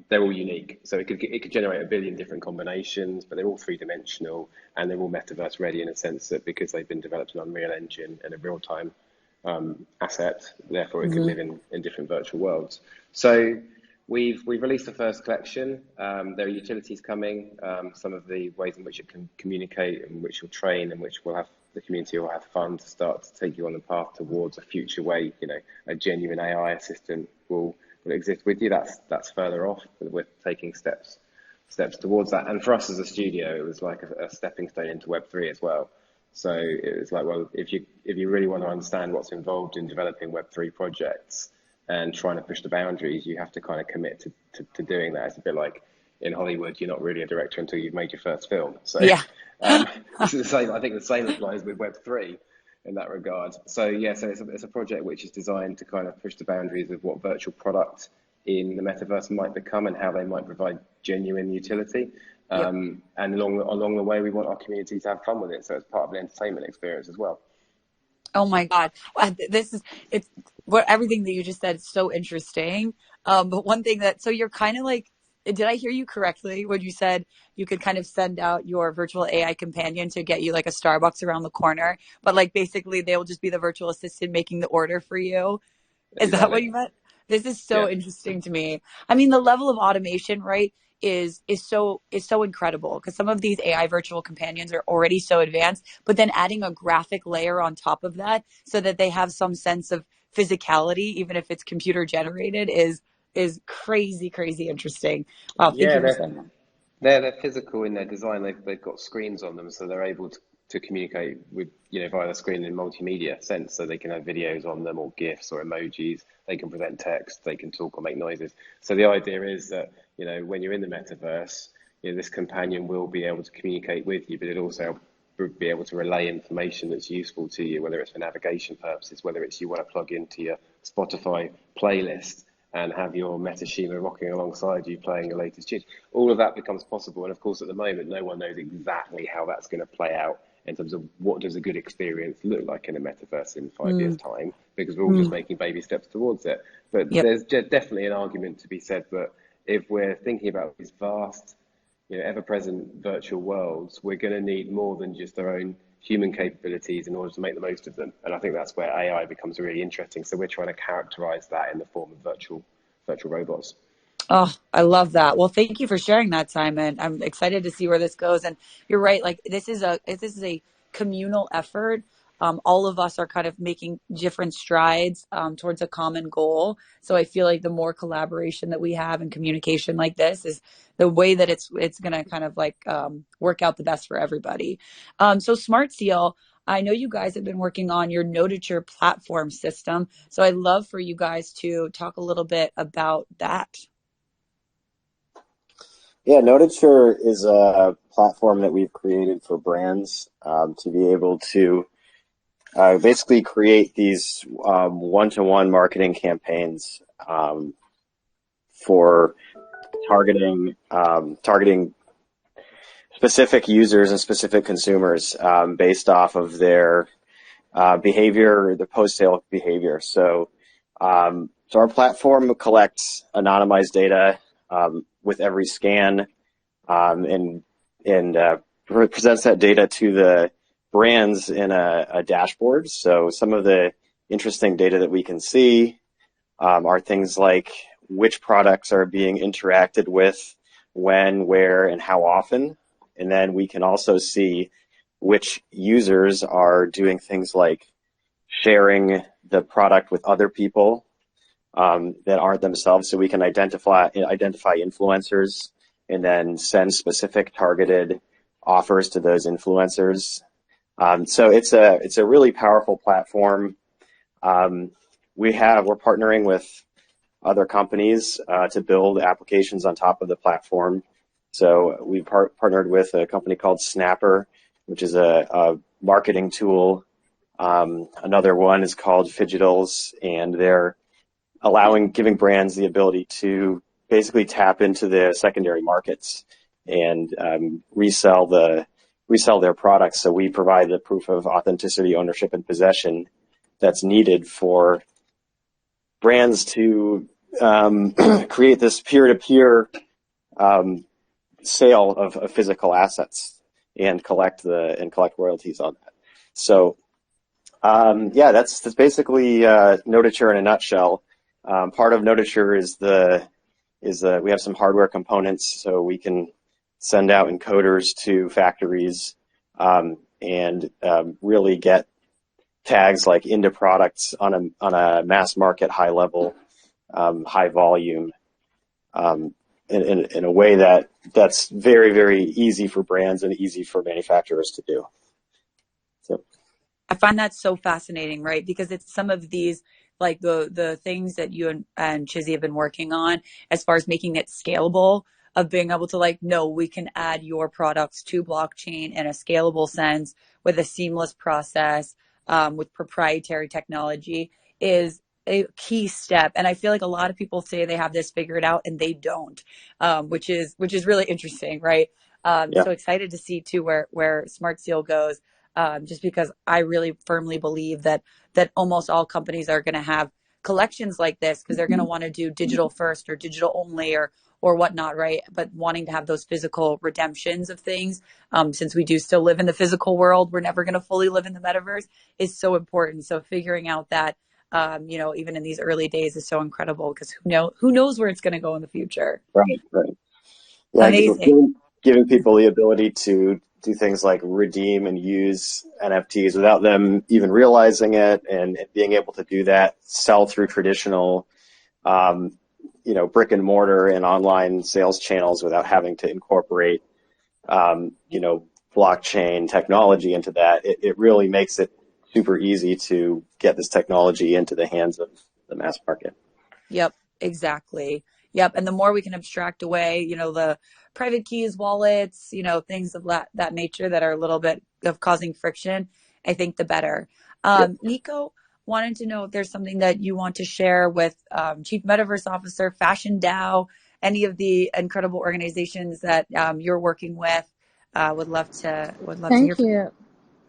they're all unique. So it could generate 1 billion different combinations, but they're all three-dimensional and they're all metaverse ready in a sense that because they've been developed in Unreal Engine and a real-time asset, therefore it could live in different virtual worlds. So we've released the first collection. There are utilities coming, some of the ways in which it can communicate and which you'll train and which the community will have fun to start to take you on the path towards a future way, a genuine AI assistant will exist with you. That's further off, but we're taking steps towards that. And for us as a studio, it was like a stepping stone into Web3 as well. So it was like, well, if you really want to understand what's involved in developing Web3 projects and trying to push the boundaries, you have to kind of commit to doing that. It's a bit like in Hollywood, you're not really a director until you've made your first film. So yeah. It's the same. I think the same applies with Web3 in that regard. So yeah, so it's a project which is designed to kind of push the boundaries of what virtual product in the metaverse might become and how they might provide genuine utility. And along the way, we want our community to have fun with it. So it's part of the entertainment experience as well. Oh my God. Everything that you just said is so interesting. But one thing so you're kind of like, did I hear you correctly when you said you could kind of send out your virtual AI companion to get you like a Starbucks around the corner, but like basically they will just be the virtual assistant making the order for you? Is that what you meant? This is so interesting to me. I mean, the level of automation, right, is so incredible because some of these AI virtual companions are already so advanced, but then adding a graphic layer on top of that so that they have some sense of physicality, even if it's computer generated, is crazy interesting. Wow, thank you for saying that. They're physical in their design. They've got screens on them, so they're able to communicate with via the screen in multimedia sense. So they can have videos on them or GIFs or emojis. They can present text. They can talk or make noises. So the idea is that when you're in the metaverse, this companion will be able to communicate with you, but it'll also be able to relay information that's useful to you, whether it's for navigation purposes, whether it's you want to plug into your Spotify playlist and have your Metashima rocking alongside you playing your latest tunes. All of that becomes possible. And of course, at the moment, no one knows exactly how that's going to play out in terms of what does a good experience look like in a metaverse in 5 years' time, because we're all just making baby steps towards it. But there's definitely an argument to be said that if we're thinking about these vast, ever-present virtual worlds, we're going to need more than just our own human capabilities in order to make the most of them. And I think that's where AI becomes really interesting. So we're trying to characterize that in the form of virtual robots. Oh, I love that. Well, thank you for sharing that, Simon. I'm excited to see where this goes. And you're right. Like this is a communal effort. all of us are kind of making different strides towards a common goal. So I feel like the more collaboration that we have and communication like this is the way that it's going to kind of like work out the best for everybody. So SmartSeal, I know you guys have been working on your Notature platform system. So I'd love for you guys to talk a little bit about that. Yeah, Notature is a platform that we've created for brands to be able to basically create these one-to-one marketing campaigns for targeting specific users and specific consumers based off of their behavior, the post-sale behavior. So our platform collects anonymized data with every scan and presents that data to the brands in a dashboard. So some of the interesting data that we can see are things like which products are being interacted with, when, where, and how often. And then we can also see which users are doing things like sharing the product with other people that aren't themselves. So we can identify influencers and then send specific targeted offers to those influencers. So it's a really powerful platform. We're partnering with other companies to build applications on top of the platform. So we've partnered with a company called Snapper, which is a marketing tool. Another one is called Fidgetals, and they're giving brands the ability to basically tap into the secondary markets and resell their products. So we provide the proof of authenticity, ownership, and possession that's needed for brands to create this peer-to-peer sale of physical assets and collect royalties on that. So that's basically Notature in a nutshell. Part of Notature is we have some hardware components, so we can send out encoders to factories and really get tags like into products on a mass market, high level, high volume, in a way that's very, very easy for brands and easy for manufacturers to do. So I find that so fascinating, right? Because it's some of these, like the things that you and Chizzy have been working on as far as making it scalable, of being able to we can add your products to blockchain in a scalable sense with a seamless process with proprietary technology is a key step. And I feel like a lot of people say they have this figured out and they don't, which is really interesting, right? So excited to see too where SmartSeal goes. Just because I really firmly believe that almost all companies are going to have collections like this because they're going to want to do digital first or digital only or whatnot, right? But wanting to have those physical redemptions of things, since we do still live in the physical world, we're never going to fully live in the metaverse, is so important. So figuring out that, even in these early days is so incredible because who knows where it's going to go in the future. Right. Yeah, amazing. Giving people the ability to do things like redeem and use NFTs without them even realizing it, and being able to do that, sell through traditional, brick and mortar and online sales channels without having to incorporate, blockchain technology into that. It really makes it super easy to get this technology into the hands of the mass market. Yep, exactly. Yep. And the more we can abstract away, the private keys, wallets, things of that nature that are a little bit of causing friction, I think the better. Nico wanted to know if there's something that you want to share with Chief Metaverse Officer, Fashion DAO, any of the incredible organizations that you're working with. Would love to hear Thank from you.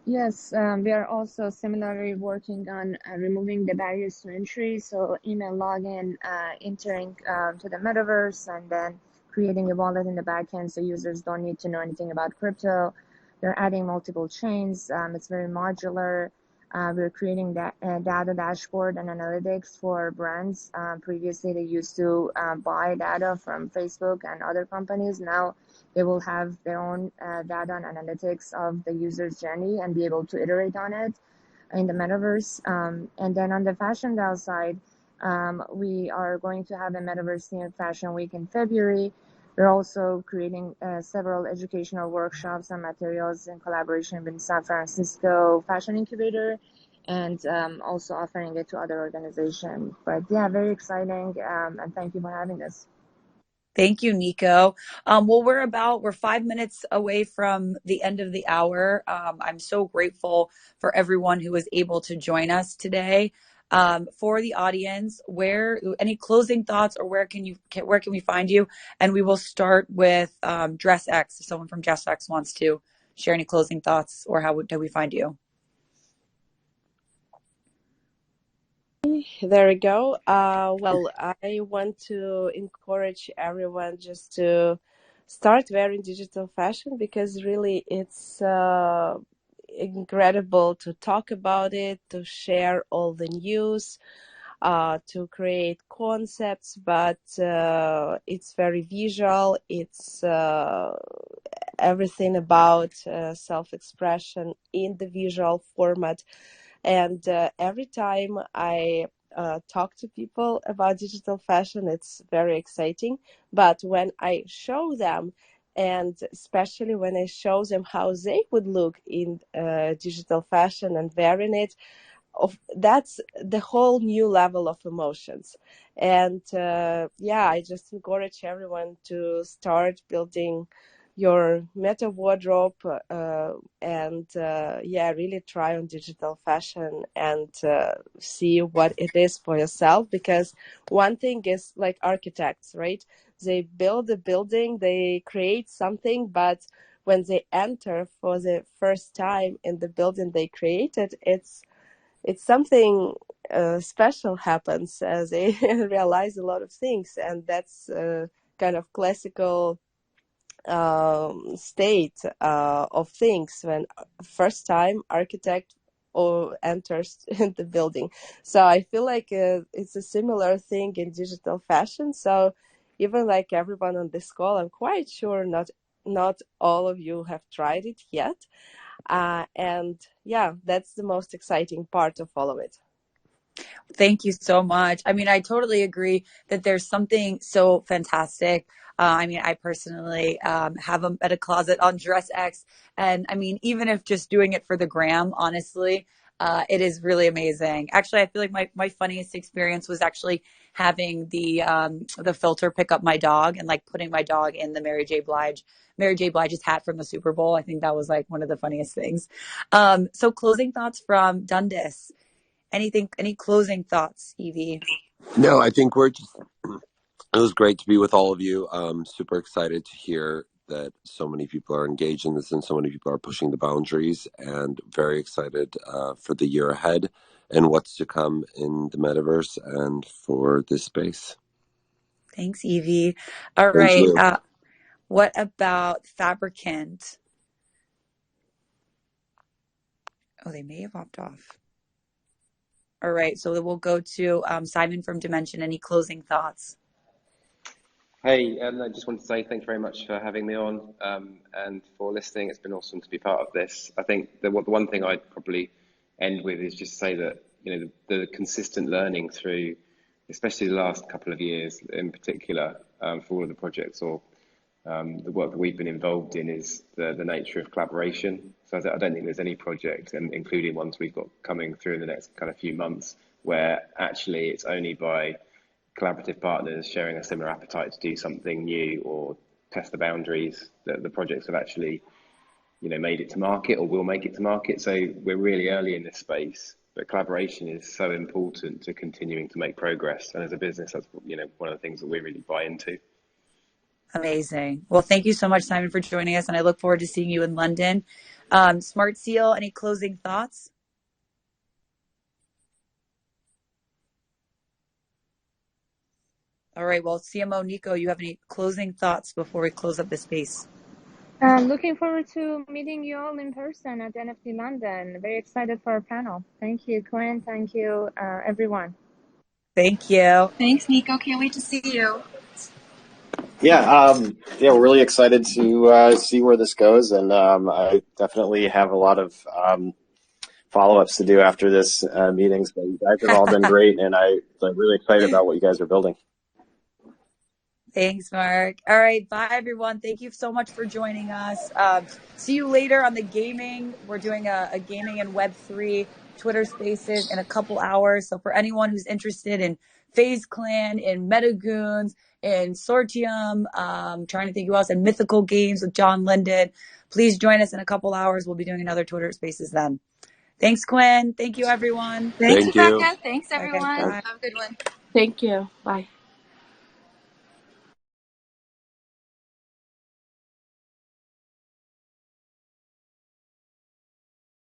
Yes, we are also similarly working on removing the barriers to entry. So email login, entering to the metaverse, and then creating a wallet in the backend so users don't need to know anything about crypto. We're adding multiple chains. It's very modular. We're creating that data dashboard and analytics for brands. Previously, they used to buy data from Facebook and other companies. Now they will have their own data and analytics of the user's journey and be able to iterate on it. in the metaverse. And then on the fashion DAO side, we are going to have a Metaverse themed fashion week in February. We're also creating several educational workshops and materials in collaboration with San Francisco Fashion Incubator, and also offering it to other organizations. But yeah, very exciting, and thank you for having us. Thank you, Nico. Well, we're 5 minutes away from the end of the hour. I'm so grateful for everyone who was able to join us today. For the audience, any closing thoughts, or where can we find you? And we will start with DressX. If someone from DressX wants to share any closing thoughts, or how do we find you? There we go. Well, I want to encourage everyone just to start wearing digital fashion, because really it's incredible to talk about it, to share all the news, to create concepts, but it's very visual. It's everything about self-expression in the visual format. And every time I talk to people about digital fashion, it's very exciting. But when I show them, and especially when I show them how they would look in digital fashion and wearing it, that's the whole new level of emotions. And I just encourage everyone to start building your meta wardrobe and really try on digital fashion and see what it is for yourself. Because one thing is like architects, right? They build a building, they create something, but when they enter for the first time in the building they created, it's something special happens as they realize a lot of things. And that's kind of classical state of things when first time architect or enters in the building. So I feel like it's a similar thing in digital fashion. So even like everyone on this call, I'm quite sure not all of you have tried it yet. And yeah, that's the most exciting part of all of it. Thank you so much. I mean, I totally agree that there's something so fantastic. I mean, I personally have a meta closet on DressX. And I mean, even if just doing it for the gram, honestly, it is really amazing. Actually, I feel like my funniest experience was actually having the filter pick up my dog and like putting my dog in the Mary J. Blige's hat from the Super Bowl. I think that was like one of the funniest things. So closing thoughts from Dundas. Any closing thoughts, Evie? No, I think it was great to be with all of you. Super excited to hear that so many people are engaged in this and so many people are pushing the boundaries, and very excited for the year ahead and what's to come in the metaverse and for this space. Thanks, Evie. All Thank right. What about Fabricant? Oh, they may have opted off. All right, so we'll go to Simon from Dimension. Any closing thoughts? Hey, I just wanted to say thank you very much for having me on and for listening. It's been awesome to be part of this. I think the one thing I'd probably end with is just say that, you know, the consistent learning through, especially the last couple of years in particular, for all of the projects or the work that we've been involved in, is the nature of collaboration. So I don't think there's any project, and including ones we've got coming through in the next kind of few months, where actually it's only by collaborative partners sharing a similar appetite to do something new or test the boundaries that the projects have actually, you know, made it to market or will make it to market. So we're really early in this space, but collaboration is so important to continuing to make progress. And as a business, that's, you know, one of the things that we really buy into. Amazing. Well, thank you so much, Simon, for joining us, and I look forward to seeing you in London. SmartSeal, any closing thoughts? All right. Well, CMO Nico, you have any closing thoughts before we close up the space? Looking forward to meeting you all in person at NFT London. Very excited for our panel. Thank you, Quinn. Thank you, everyone. Thank you. Thanks, Nico. Can't wait to see you. We're really excited to see where this goes, and I definitely have a lot of follow-ups to do after this meeting. So you guys have all been great, and I'm really excited about what you guys are building. Thanks, Mark. All right. Bye, everyone. Thank you so much for joining us. See you later on the gaming. We're doing a gaming and Web3 Twitter Spaces in a couple hours. So for anyone who's interested in FaZe Clan, in Metagoons, in Sortium, trying to think who else, and Mythical Games with John Linden, please join us in a couple hours. We'll be doing another Twitter Spaces then. Thanks, Quinn. Thank you, everyone. Thanks, Thank you. Rebecca. Thanks, everyone. Okay, bye. Have a good one. Thank you. Bye.